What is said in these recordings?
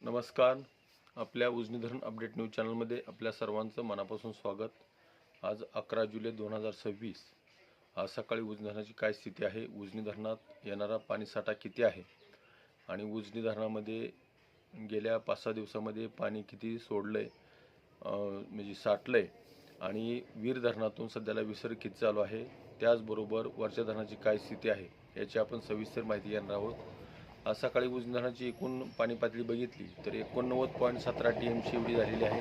नमस्कार. आपल्या उजनी धरण अपडेट न्यूज चॅनलमध्ये आपल्या सर्वांचं मनापासून स्वागत. आज 11 जुलै 2026. आज सकाळी उजनी धरणाची काय स्थिती आहे, उजनी धरणात येणारा पाणीसाठा किती आहे आणि उजनी धरणामध्ये गेल्या 5-6 दिवसामध्ये पाणी किती सोडलंय, म्हणजे साठलंय आणि वीर धरणातून सध्याला विसर्ग किती चालू आहे, त्याचबरोबर वरच्या धरणाची काय स्थिती आहे याची आपण सविस्तर माहिती घेणार आहोत. आज सकाळी उजनी धरणाची एकूण पाणी पातळी बघितली तर 89.17 TMC एवढी झालेली आहे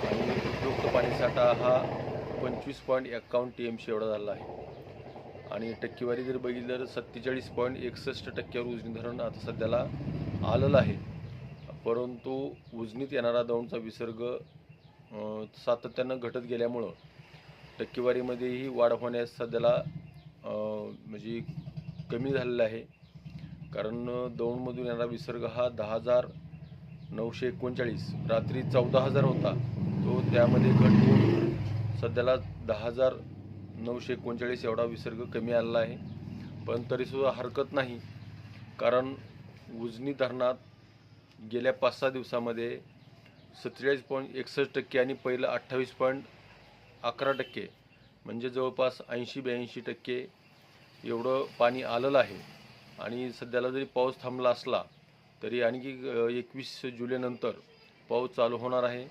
आणि उपयुक्त पाणीसाठा हा 25.51 TMC एवढा झाला आहे आणि टक्केवारी जर बघितली तर 47.61% उजनी धरण आता सध्याला आलेलं आहे. परंतु उजनीत येणारा दौंडचा विसर्ग सातत्यानं घटत गेल्यामुळं टक्केवारीमध्येही वाढ होण्यास सध्याला म्हणजे कमी झालेला आहे. कारण दौंडमधून येणारा विसर्ग हा 10,939 रात्री 14,000 होता, तो त्यामध्ये घट होऊन सध्याला 10,939 एवढा विसर्ग कमी आलेला आहे. पण तरीसुद्धा हरकत नाही, कारण उजनी धरणात गेल्या 5-6 दिवसामध्ये 47.61% आणि पहिलं 28.11% म्हणजे जवळपास 80-82% एवढं पाणी आलेलं आहे. आणि सध्याला जरी पाऊस थांबला असला तरी आणखी 21 जुलैनंतर पाऊस चालू होणार आहे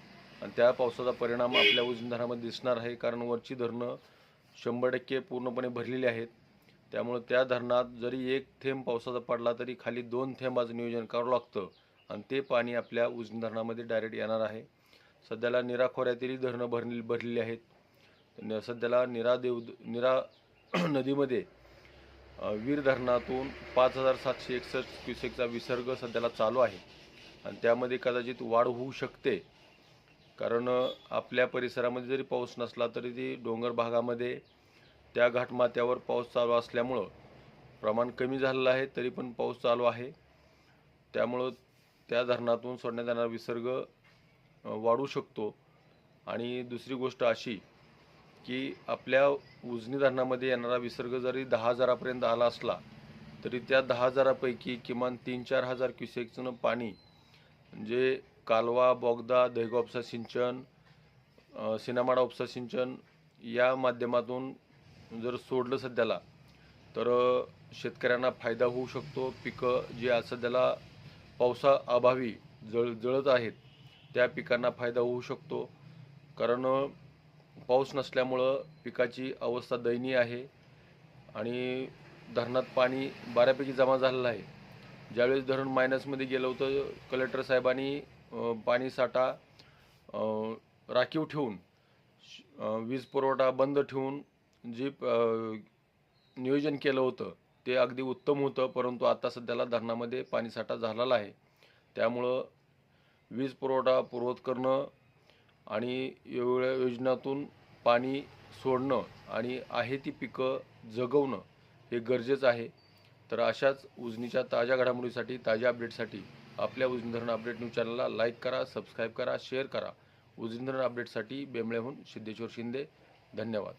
आणि त्या पावसाचा परिणाम आपल्या उजनी धरणामध्ये दिसणार आहे. कारण वरची धरणं 100% पूर्णपणे भरलेली आहेत. त्यामुळे त्या धरणात जरी एक थेंब पावसाचा पडला तरी खाली 2 थेंबाचं नियोजन करावं लागतं आणि ते पाणी आपल्या उजनी धरणामध्ये डायरेक्ट येणार आहे. सध्याला निरा खोऱ्यातीलही धरणं भरलेली आहेत. सध्याला निरा नदीमध्ये वीर धरणातून 5,761 क्युसेकचा विसर्ग सध्याला चालू आहे आणि त्यामध्ये कदाचित वाढ होऊ शकते. कारण आपल्या परिसरामध्ये जरी पाऊस नसला तरी ती डोंगर भागामध्ये त्या घाटमाथ्यावर पाऊस चालू असल्यामुळं प्रमाण कमी झालेलं आहे, तरी पण पाऊस चालू आहे. त्यामुळं त्या धरणातून सोडण्यात येणारा विसर्ग वाढू शकतो. आणि दुसरी गोष्ट अशी की आपल्या उजनी धरणामध्ये येणारा विसर्ग जरी 10,000पर्यंत आला असला तरी त्या 10,000पैकी किमान 3-4 हजार क्युसेकचं पाणी म्हणजे कालवा, बोगदा, दहेगाव उपसा सिंचन, सिनामाडा उपसा सिंचन या माध्यमातून जर सोडलं सध्याला तर शेतकऱ्यांना फायदा होऊ शकतो. पिकं जी आज सध्याला पावसाअभावी जळत आहेत त्या पिकांना फायदा होऊ शकतो. कारण पाऊस नसल्यामुळं पिकाची अवस्था दयनीय आहे आणि धरणात पाणी बऱ्यापैकी जमा झालेलं आहे. ज्यावेळेस धरण मायनसमध्ये गेलं होतं, कलेक्टर साहेबांनी पाणीसाठा राखीव ठेवून वीज पुरवठा बंद ठेवून जे नियोजन केलं होतं ते अगदी उत्तम होतं. परंतु आता सध्याला धरणामध्ये पाणीसाठा झालेला आहे. त्यामुळं वीज पुरवठा पूर्ववत करणं आणि एवढ्या योजनातून पाणी सोडणं आणि आहे ती पिकं जगवणं हे गरजेचं आहे. तर अशाच उजनीच्या ताज्या घडामोडीसाठी, ताज्या अपडेटसाठी आपल्या उजनी धरण अपडेट न्यूज चॅनलला लाईक करा, सबस्क्राईब करा, शेअर करा. उजनी धरण अपडेटसाठी बेंबळेहून सिद्धेश्वर शिंदे. धन्यवाद.